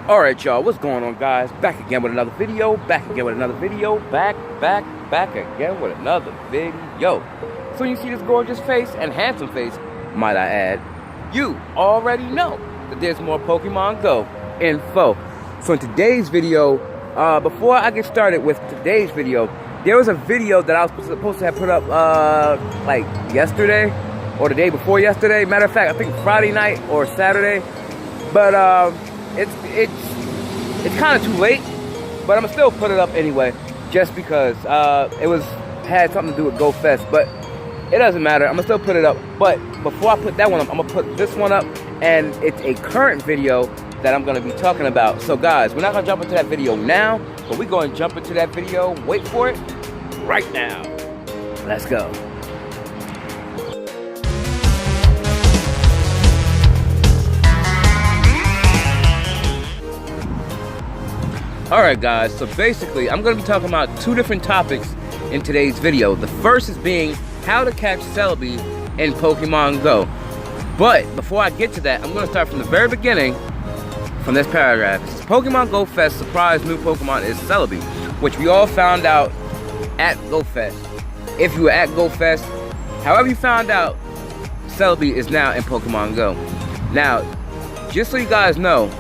Alright y'all, what's going on guys? Back again with another video, back again with another video, back again with another video. So you see this gorgeous face and handsome face, might I add, you already know that there's more Pokemon Go info. So in today's video, before I get started with today's video, there was a video that I was supposed to have put up like yesterday or the day before yesterday. Matter of fact, I think Friday night or Saturday. But it's kind of too late, but I'm gonna still put it up anyway, just because it had something to do with Go Fest. But it doesn't matter. I'm gonna still put it up. But before I put that one up, I'm gonna put this one up, and it's a current video that I'm gonna be talking about. So guys, we're not gonna jump into that video now, but we're going to jump into that video. Wait for it right now. Let's go. Alright guys, so basically I'm going to be talking about two different topics in today's video. The first is being how to catch Celebi in Pokemon Go. But before I get to that, I'm going to start from the very beginning, from this paragraph. Pokemon Go Fest surprise new Pokemon is Celebi, which we all found out at Go Fest. If you were at Go Fest, however you found out, Celebi is now in Pokemon Go. Now, just so you guys know,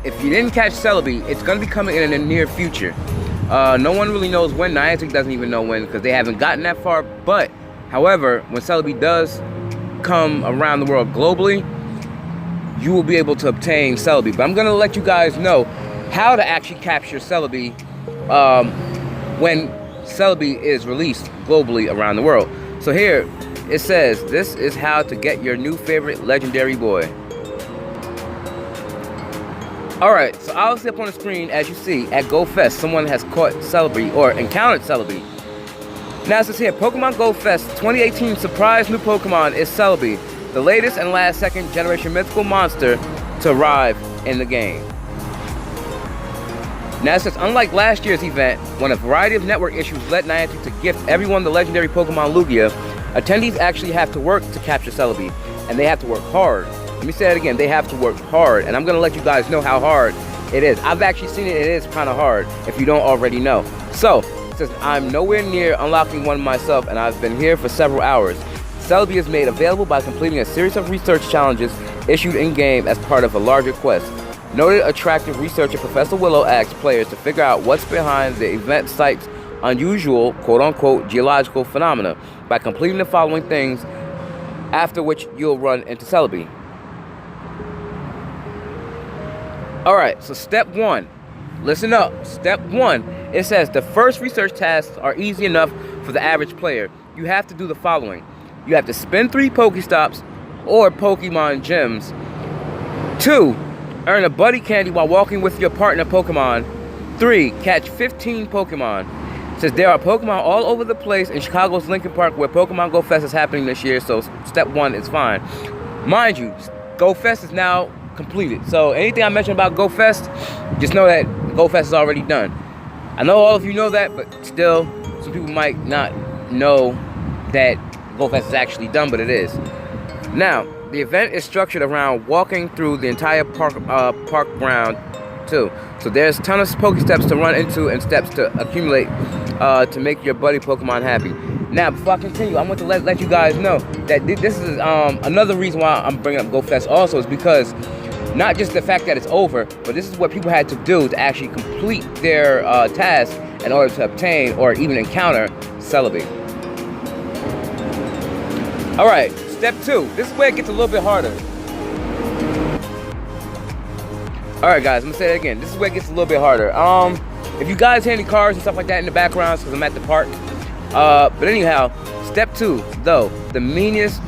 if you didn't catch Celebi, it's going to be coming in the near future. No one really knows when. Niantic doesn't even know when, because they haven't gotten that far. But, however, when Celebi does come around the world globally, you will be able to obtain Celebi. But I'm going to let you guys know how to actually capture Celebi when Celebi is released globally around the world. So here, it says, this is how to get your new favorite legendary boy. Alright, so obviously up on the screen, as you see, at Go Fest, someone has caught Celebi, or encountered Celebi. Now it says here, Pokemon Go Fest 2018 surprise new Pokemon is Celebi, the latest and last second generation mythical monster to arrive in the game. Now it says, unlike last year's event, when a variety of network issues led Niantic to gift everyone the legendary Pokemon Lugia, attendees actually have to work to capture Celebi, and they have to work hard. Let me say that again, they have to work hard, and I'm going to let you guys know how hard it is. I've actually seen it, it is kind of hard, if you don't already know. So, it says, I'm nowhere near unlocking one myself, and I've been here for several hours. Celebi is made available by completing a series of research challenges issued in-game as part of a larger quest. Noted attractive researcher Professor Willow asks players to figure out what's behind the event site's unusual, quote-unquote, geological phenomena by completing the following things, after which you'll run into Celebi. Alright, so step one, listen up, step one, it says the first research tasks are easy enough for the average player. You have to do the following. You have to spin 3 Pokestops or Pokemon Gems. 2, earn a buddy candy while walking with your partner Pokemon. 3, catch 15 Pokemon. It says there are Pokemon all over the place in Chicago's Lincoln Park where Pokemon Go Fest is happening this year, so step 1 is fine. Mind you, Go Fest is now completed. So anything I mentioned about Go Fest, just know that Go Fest is already done. I know all of you know that, but still, some people might not know that Go Fest is actually done, but it is. Now, the event is structured around walking through the entire park ground too. So there's a ton of Pokestops to run into and steps to accumulate to make your buddy Pokemon happy. Now, before I continue, I want to let you guys know that this is another reason why I'm bringing up Go Fest also, is because not just the fact that it's over, but this is what people had to do to actually complete their task in order to obtain or even encounter Celebi. Alright, step 2. This is where it gets a little bit harder. Alright guys, I'm going to say that again. This is where it gets a little bit harder. If you guys hear any cars and stuff like that in the background, because I'm at the park. But anyhow, step 2, though, the meatiest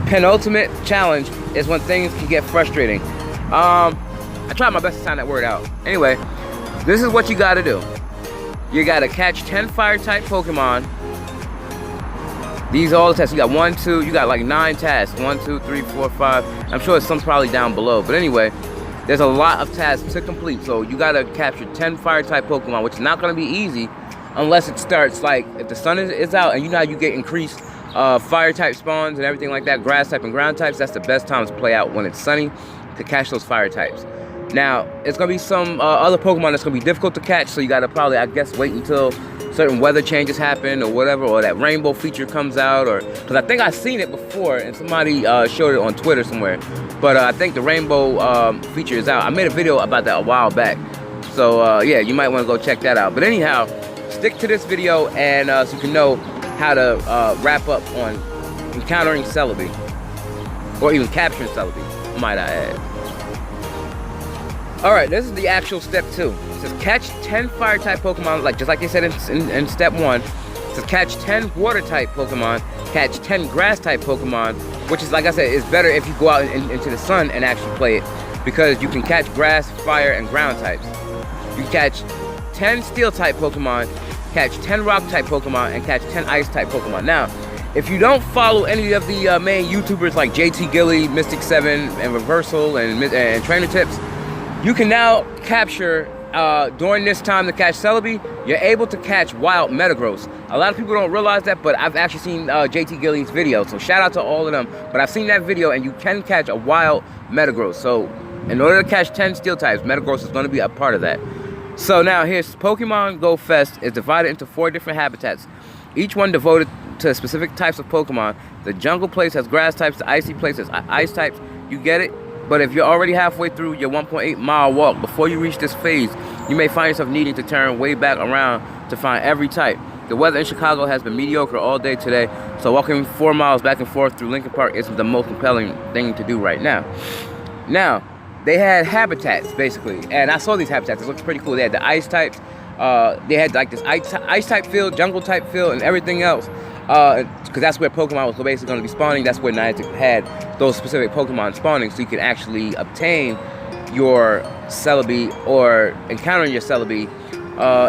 penultimate challenge is when things can get frustrating. I tried my best to sound that word out. Anyway, this is what you gotta do. You gotta catch 10 fire-type Pokemon. These are all the tests. You got 1, 2, you got like 9 tasks. 1, 2, 3, 4, 5. I'm sure some probably down below. But anyway, there's a lot of tasks to complete. So you gotta capture 10 fire-type Pokemon, which is not gonna be easy unless it starts like if the sun is out, and you know how you get increased fire type spawns and everything like that, grass type and ground types, that's the best time to play out when it's sunny to catch those fire types. Now, it's going to be some other Pokemon that's going to be difficult to catch, so you got to probably, I guess, wait until certain weather changes happen or whatever, or that rainbow feature comes out, or because I think I've seen it before and somebody showed it on Twitter somewhere, but I think the rainbow feature is out. I made a video about that a while back, so yeah, you might want to go check that out. But anyhow, stick to this video and so you can know how to wrap up on encountering Celebi, or even capturing Celebi, might I add. Alright, this is the actual step 2. It says catch 10 fire type Pokemon, just like they said in step 1. It says catch 10 water type Pokemon, catch 10 grass type Pokemon, which is, like I said, it's better if you go out into the sun and actually play it, because you can catch grass, fire, and ground types. You catch 10 steel type Pokemon, catch 10 rock type Pokemon, and catch 10 ice type Pokemon. Now, if you don't follow any of the main YouTubers like JT Gilly, Mystic7, and Reversal, and Trainer Tips, you can now capture, during this time to catch Celebi, you're able to catch wild Metagross. A lot of people don't realize that, but I've actually seen JT Gilly's video, so shout out to all of them. But I've seen that video, and you can catch a wild Metagross. So in order to catch 10 steel types, Metagross is going to be a part of that. So now here's Pokemon Go Fest is divided into 4 different habitats, each one devoted to specific types of Pokemon. The jungle place has grass types, the icy place has ice types. You get it? But if you're already halfway through your 1.8-mile walk, before you reach this phase, you may find yourself needing to turn way back around to find every type. The weather in Chicago has been mediocre all day today, so walking 4 miles back and forth through Lincoln Park isn't the most compelling thing to do right now. Now, they had habitats, basically, and I saw these habitats. It looks pretty cool. They had the ice types. They had like this ice type field, jungle type field, and everything else. Because that's where Pokemon was basically going to be spawning. That's where Niantic had those specific Pokemon spawning, so you can actually obtain your Celebi or encountering your Celebi.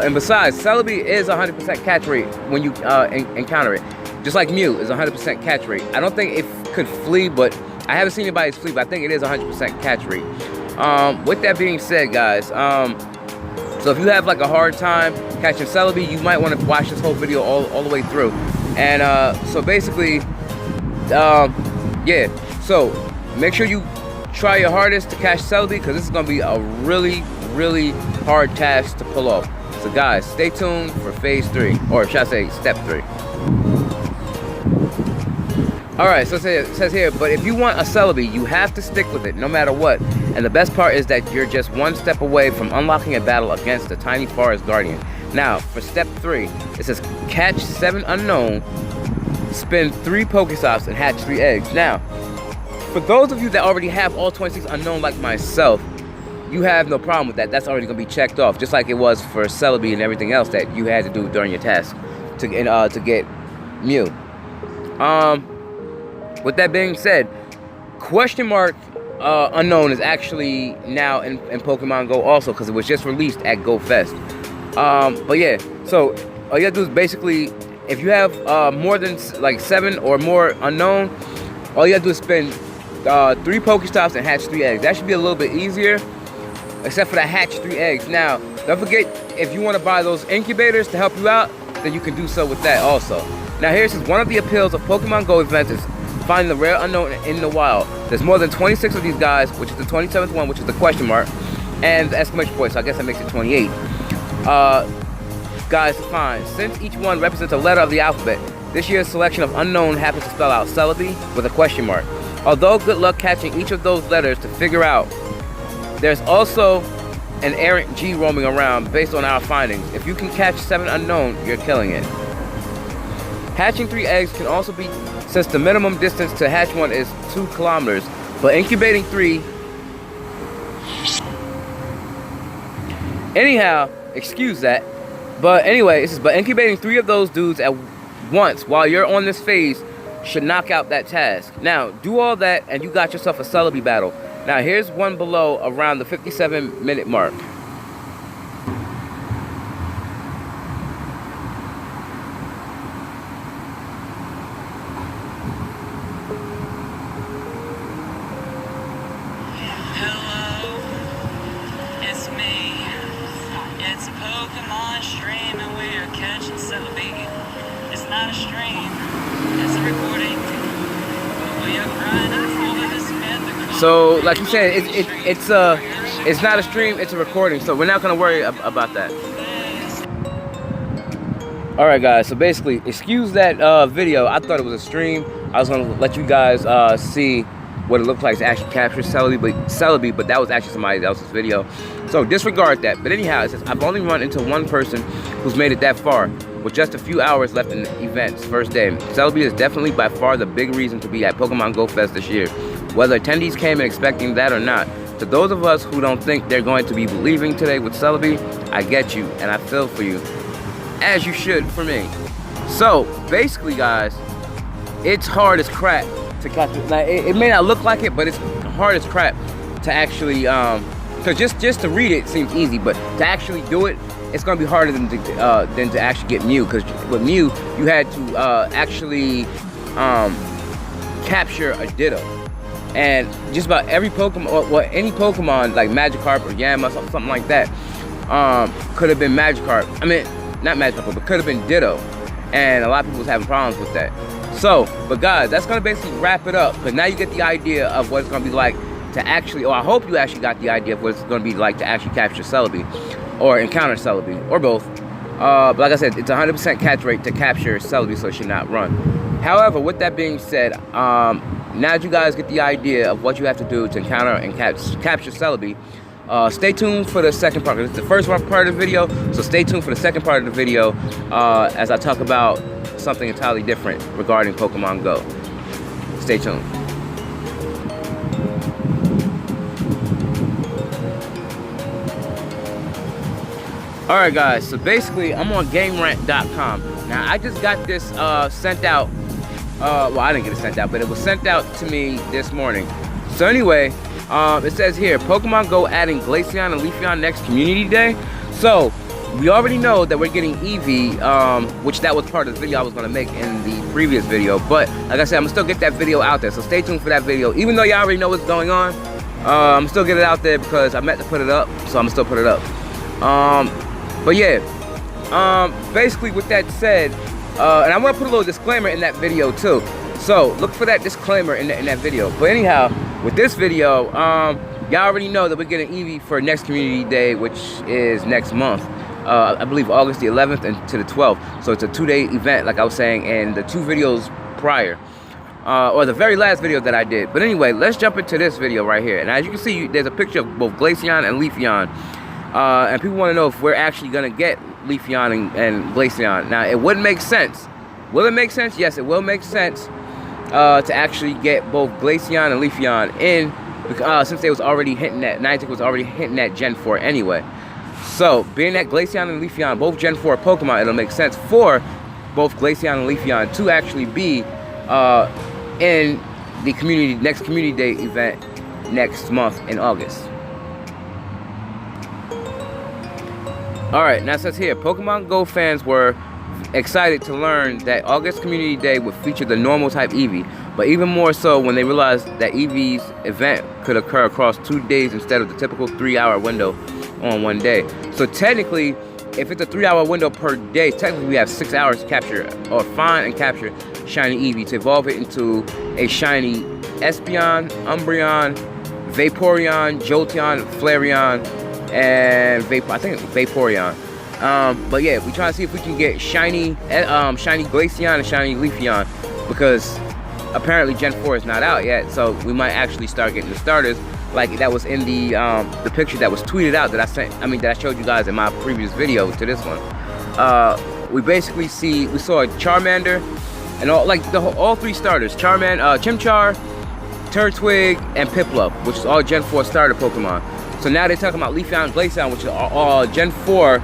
And besides, Celebi is 100% catch rate when you encounter it. Just like Mew is 100% catch rate. I don't think it could flee, but I haven't seen anybody's flee, but I think it is 100% catch rate. With that being said, guys, so if you have like a hard time catching Celebi, you might want to watch this whole video all the way through. And so basically, yeah, so make sure you try your hardest to catch Celebi, because this is going to be a really, really hard task to pull off. So guys, stay tuned for phase 3, or should I say step 3. Alright, so it says here, but if you want a Celebi, you have to stick with it no matter what. And the best part is that you're just one step away from unlocking a battle against the tiny forest guardian. Now, for step 3, it says catch 7 unknown, spin 3 Pokestops, and hatch 3 eggs. Now, for those of you that already have all 26 unknown like myself, you have no problem with that. That's already going to be checked off, just like it was for Celebi and everything else that you had to do during your task to get Mew. With that being said, question mark unknown is actually now in Pokemon Go also, because it was just released at Go Fest. But yeah, so all you gotta do is basically, if you have more than like 7 or more unknown, all you gotta do is spin 3 Pokestops and hatch 3 eggs. That should be a little bit easier, except for the hatch 3 eggs. Now, don't forget, if you want to buy those incubators to help you out, then you can do so with that also. Now here's one of the appeals of Pokemon Go events is finding the rare unknown in the wild. There's more than 26 of these guys, which is the 27th one, which is the question mark, and the exclamation point, so I guess that makes it 28. Guys to find. Since each one represents a letter of the alphabet, this year's selection of unknown happens to spell out Celebi with a question mark. Although good luck catching each of those letters to figure out, there's also an errant G roaming around based on our findings. If you can catch 7 unknown, you're killing it. Hatching 3 eggs can also be, since the minimum distance to hatch one is 2 kilometers, but incubating 3... Anyhow, excuse that. But anyway, but incubating 3 of those dudes at once while you're on this phase should knock out that task. Now, do all that and you got yourself a Celebi battle. Now, here's one below around the 57-minute mark. Pokemon stream and we are catching Celebi. It's not a stream, it's a recording. So, like you said, it's not a stream, it's a recording. So we're not gonna worry about that. All right, guys. So basically, excuse that video. I thought it was a stream. I was gonna let you guys see what it looked like to actually capture Celebi, but that was actually somebody else's video. So disregard that. But anyhow, it says I've only run into one person who's made it that far, with just a few hours left in the event's first day. Celebi is definitely by far the big reason to be at Pokemon Go Fest this year, whether attendees came in expecting that or not. To those of us who don't think they're going to be leaving today with Celebi, I get you and I feel for you, as you should for me. So basically, guys, it's hard as crap to catch it. Like, it may not look like it, but it's hard as crap to actually because just to read it seems easy, but to actually do it, it's gonna be harder than to actually get Mew. Because with Mew, you had to actually capture a Ditto, and just about every Pokemon, well, any Pokemon like Magikarp or Yama, something like that, could have been Magikarp. I mean, not Magikarp, but could have been Ditto, and a lot of people was having problems with that. So, but guys, that's gonna basically wrap it up. Because now you get the idea of what it's gonna be like to actually, or I hope you actually got the idea of what it's gonna be like to actually capture Celebi, or encounter Celebi, or both. But like I said, it's 100% catch rate to capture Celebi, so it should not run. However, with that being said, now that you guys get the idea of what you have to do to encounter and capture Celebi, stay tuned for the second part. This is the first part of the video, so stay tuned for the second part of the video as I talk about something entirely different regarding Pokemon Go. Stay tuned. Alright guys, so basically I'm on GameRant.com. Now I just got this sent out, well I didn't get it sent out, but it was sent out to me this morning. So anyway, it says here, Pokemon Go adding Glaceon and Leafeon next Community Day. So we already know that we're getting Eevee, which that was part of the video I was going to make in the previous video. But like I said, I'm going to still get that video out there. So stay tuned for that video. Even though y'all already know what's going on, I'm still get it out there because I meant to put it up. So I'm still put it up. But yeah, basically with that said, and I want to put a little disclaimer in that video too. So look for that disclaimer in that video. But anyhow, with this video, y'all already know that we're getting Eevee for next Community Day, which is next month. I believe August the 11th and to the 12th. So it's a 2-day event, like I was saying in the 2 videos prior. Or the very last video that I did. But anyway, let's jump into this video right here. And as you can see, there's a picture of both Glaceon and Leafeon. And people want to know if we're actually going to get Leafeon and Glaceon. Now, it would make sense. Will it make sense? Yes, it will make sense to actually get both Glaceon and Leafeon in. Since they was already hinting at, Niantic was already hinting at Gen 4 anyway. So, being that Glaceon and Leafeon, both Gen 4 Pokemon, it'll make sense for both Glaceon and Leafeon to actually be in the next Community Day event next month in August. Alright, now it says here, Pokemon Go fans were excited to learn that August Community Day would feature the normal type Eevee, but even more so when they realized that Eevee's event could occur across 2 days instead of the typical 3-hour window on one day. So technically, if it's a 3-hour window per day, technically we have 6 hours to capture or find and capture shiny Eevee to evolve it into a shiny Espeon, Umbreon, Vaporeon, Jolteon, Flareon, and I think it's Vaporeon. But yeah, we try to see if we can get shiny Glaceon and shiny Leafeon, because apparently Gen 4 is not out yet, so we might actually start getting the starters like that was in the picture that was tweeted out that that I showed you guys in my previous video to this one. We basically saw a Charmander and all 3 starters, Chimchar, Turtwig, and Piplup, which is all Gen 4 starter Pokemon. So now they're talking about Leafeon and Glaceon, which are all Gen 4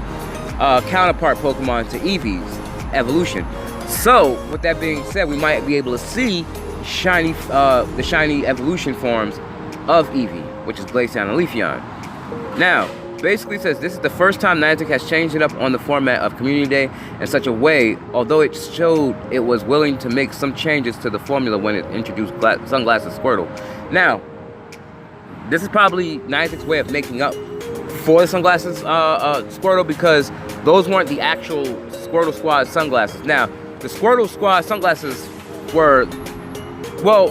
counterpart Pokemon to Eevee's evolution. So with that being said, we might be able to see the shiny evolution forms of Eevee, which is Glaceon and Leafeon. Now, basically it says this is the first time Niantic has changed it up on the format of Community Day in such a way, although it showed it was willing to make some changes to the formula when it introduced Sunglasses Squirtle. Now, this is probably Niantic's way of making up for the Sunglasses Squirtle, because those weren't the actual Squirtle Squad sunglasses. Now, the Squirtle Squad sunglasses were, well,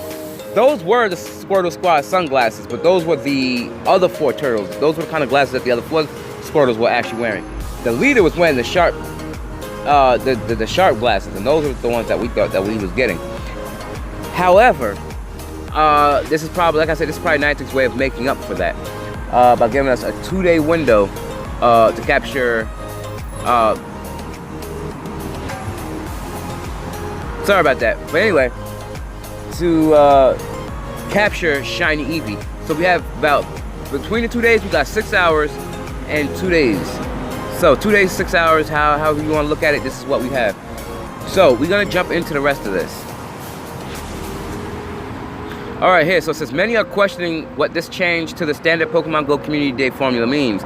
those were the Squirtle Squad sunglasses, but those were the other 4 turtles. Those were the kind of glasses that the other 4 Squirtles were actually wearing. The leader was wearing the sharp, the sharp glasses, and those were the ones that we thought that we was getting. However, this is probably, like I said, this is probably Niantic's way of making up for that by giving us a 2-day window to capture. Sorry about that, but anyway, to capture shiny Eevee. So we have about, between the 2 days, we got 6 hours and 2 days. So 2 days, 6 hours, however you want to look at it, this is what we have. So we're gonna jump into the rest of this. All right, here, so since many are questioning what this change to the standard Pokemon Go Community Day formula means,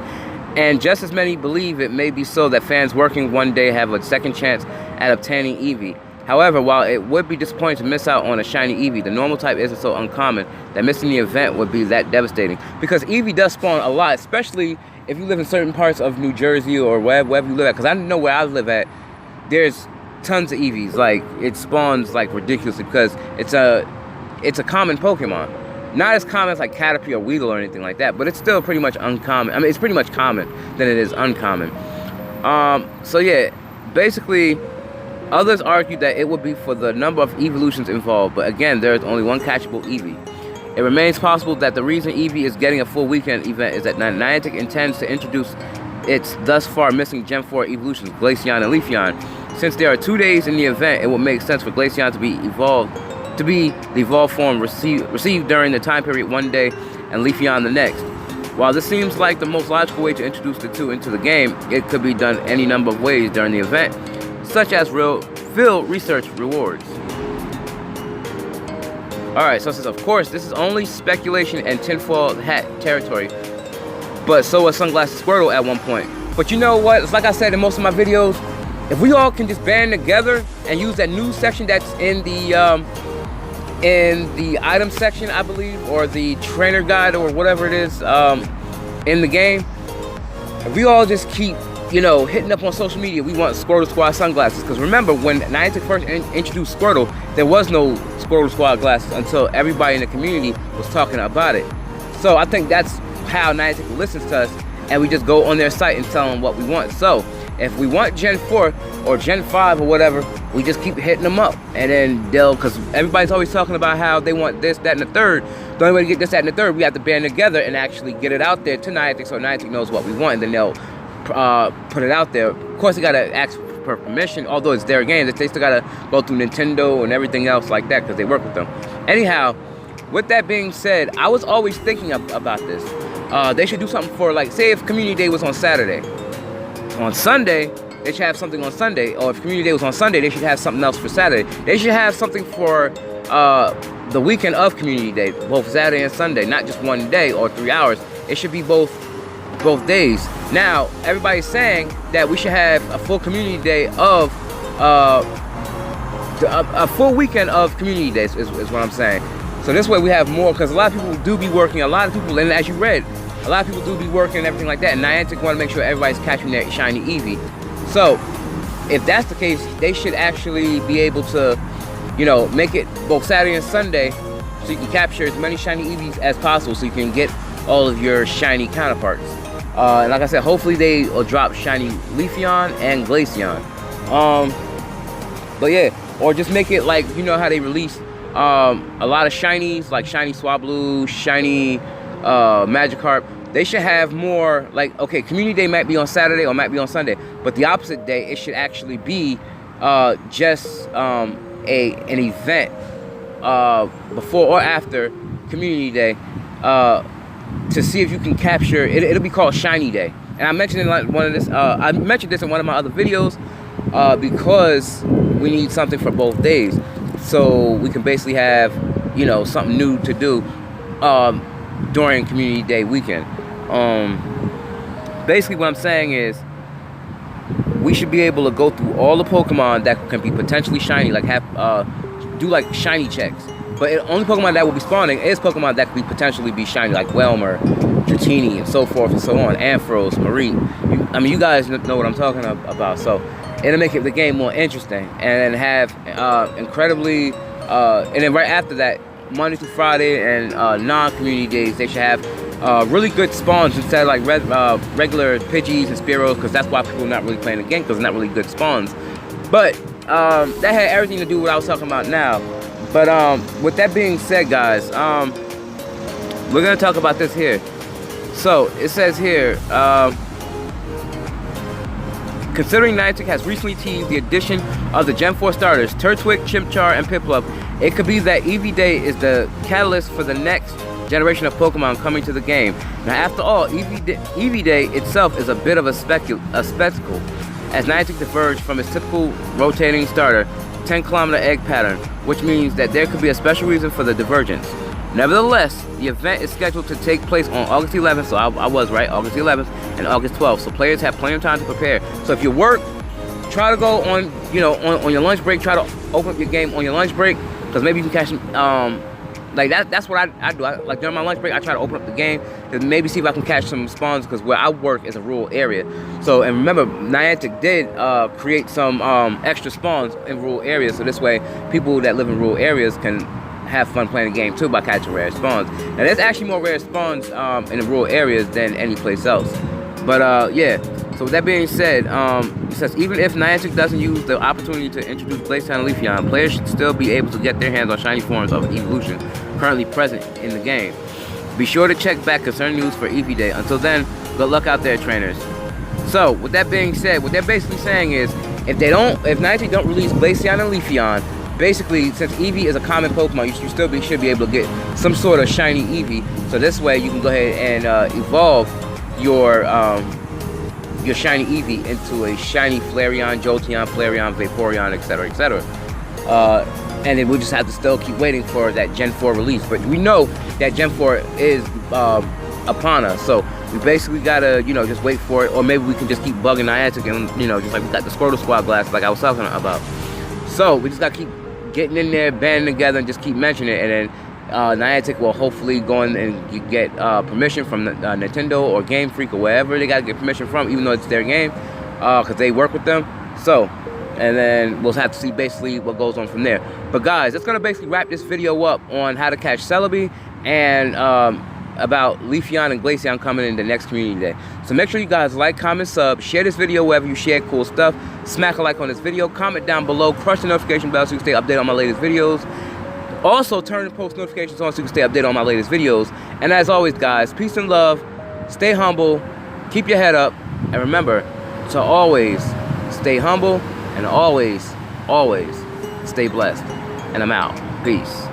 and just as many believe it may be so that fans working one day have a second chance at obtaining Eevee. However, while it would be disappointing to miss out on a shiny Eevee, the normal type isn't so uncommon that missing the event would be that devastating. Because Eevee does spawn a lot, especially if you live in certain parts of New Jersey or wherever you live at. Because I know where I live at, there's tons of Eevees. Like, it spawns like ridiculously because it's a common Pokemon. Not as common as like Caterpie or Weedle or anything like that, but it's still pretty much uncommon. I mean, it's pretty much common than it is uncommon. So yeah, basically, others argue that it would be for the number of Eeveelutions involved, but again, there is only one catchable Eevee. It remains possible that the reason Eevee is getting a full weekend event is that Niantic intends to introduce its thus far missing Gen 4 Eeveelutions, Glaceon and Leafeon. Since there are 2 days in the event, it would make sense for Glaceon to be the evolved form received during the time period one day and Leafeon the next. While this seems like the most logical way to introduce the two into the game, it could be done any number of ways during the event, such as field research rewards. Alright, so since of course this is only speculation and tinfoil hat territory, but so was Sunglasses Squirtle at one point. But you know what, it's like I said in most of my videos, if we all can just band together and use that news section that's in the item section, I believe, or the trainer guide or whatever it is in the game, if we all just keep, you know, hitting up on social media, we want Squirtle Squad sunglasses. Because remember, when Niantic first introduced Squirtle, there was no Squirtle Squad glasses until everybody in the community was talking about it. So I think that's how Niantic listens to us, and we just go on their site and tell them what we want. So if we want Gen 4 or Gen 5 or whatever, we just keep hitting them up, and then they'll, because everybody's always talking about how they want this, that, and the third. The only way to get this, that, and the third, we have to band together and actually get it out there to Niantic, so Niantic knows what we want, and then they'll put it out there. Of course, they gotta ask for permission, although it's their game. They still gotta go through Nintendo and everything else like that because they work with them. Anyhow, with that being said, I was always thinking about this. They should do something for, like, say if Community Day was on Saturday. On Sunday, they should have something on Sunday, or if Community Day was on Sunday, they should have something else for Saturday. They should have something for the weekend of Community Day, both Saturday and Sunday, not just one day or 3 hours. It should be both days. Now, everybody's saying that we should have a full Community Day of a full weekend of Community Days is what I'm saying. So this way we have more, because a lot of people do be working, a lot of people, and as you read, a lot of people do be working and everything like that, and Niantic want to make sure everybody's catching their shiny Eevee. So, if that's the case, they should actually be able to, you know, make it both Saturday and Sunday, so you can capture as many shiny Eevees as possible, so you can get all of your shiny counterparts. And like I said, hopefully they will drop shiny Leafeon and Glaceon. But yeah, or just make it like, you know how they release a lot of shinies, like shiny Swablu, shiny Magikarp. They should have more, like, okay, Community Day might be on Saturday or might be on Sunday, but the opposite day, it should actually be just an event before or after Community Day to see if you can capture it. It'll be called Shiny Day, and I mentioned in like one of this. I mentioned this in one of my other videos because we need something for both days, so we can basically have, you know, something new to do during Community Day weekend. Basically what I'm saying is we should be able to go through all the Pokemon that can be potentially shiny, like have do like shiny checks. But the only Pokemon that will be spawning is Pokemon that could be potentially be shiny, like Welmer, Dratini, and so forth and so on, Ampharos, Marine. I mean, you guys know what I'm talking about. So it'll make the game more interesting, and then have incredibly and then right after that, Monday through Friday and non-community days, they should have really good spawns instead of like regular Pidgeys and Spearows, because that's why people are not really playing the game, because they're not really good spawns. But that had everything to do with what I was talking about now. But with that being said, guys, we're gonna talk about this here. So it says here, considering Niantic has recently teased the addition of the Gen 4 starters, Turtwig, Chimchar, and Piplup, it could be that Eevee Day is the catalyst for the next generation of Pokemon coming to the game. Now, after all, Eevee Day itself is a bit of a spectacle, as Niantic diverged from its typical rotating starter 10-kilometer egg pattern, which means that there could be a special reason for the divergence. Nevertheless, the event is scheduled to take place on August 11th, so I was right, August 11th and August 12th, so players have plenty of time to prepare. So if you work, try to go on, you know, on your lunch break, try to open up your game on your lunch break, because maybe you can catch like that's what I do. Like during my lunch break, I try to open up the game to maybe see if I can catch some spawns, because where I work is a rural area. So, and remember, Niantic did create some extra spawns in rural areas, so this way people that live in rural areas can have fun playing the game too by catching rare spawns. Now there's actually more rare spawns in the rural areas than any place else. But yeah, so with that being said, it says even if Niantic doesn't use the opportunity to introduce Glaceon and Leafeon, players should still be able to get their hands on shiny forms of Eeveelutions currently present in the game. Be sure to check back concerning news for Eevee Day. Until then, good luck out there, trainers. So with that being said, what they're basically saying is, if Niantic don't release Glaceon and Leafeon, basically, since Eevee is a common Pokemon, you should be able to get some sort of shiny Eevee. So this way, you can go ahead and evolve your shiny Eevee into a shiny Flareon, Jolteon, Flareon, Vaporeon, etc., etc. And then we'll just have to still keep waiting for that Gen 4 release. But we know that Gen 4 is upon us, so we basically gotta, you know, just wait for it, or maybe we can just keep bugging Niantic, and you know, just like we got the Squirtle Squad glasses, like I was talking about. So we just gotta keep getting in there, banding together, and just keep mentioning it, and then Niantic will hopefully go in and get permission from Nintendo or Game Freak or wherever they gotta get permission from, even though it's their game, because they work with them. So, and then we'll have to see basically what goes on from there. But guys, that's gonna basically wrap this video up on how to catch Celebi and about Leafeon and Glaceon coming in the next community day. So make sure you guys like, comment, sub, share this video wherever you share cool stuff, smack a like on this video, comment down below, crush the notification bell so you can stay updated on my latest videos. Also turn the post notifications on so you can stay updated on my latest videos. And as always guys, peace and love, stay humble, keep your head up, and remember to always stay humble and always stay blessed. And I'm out. Peace.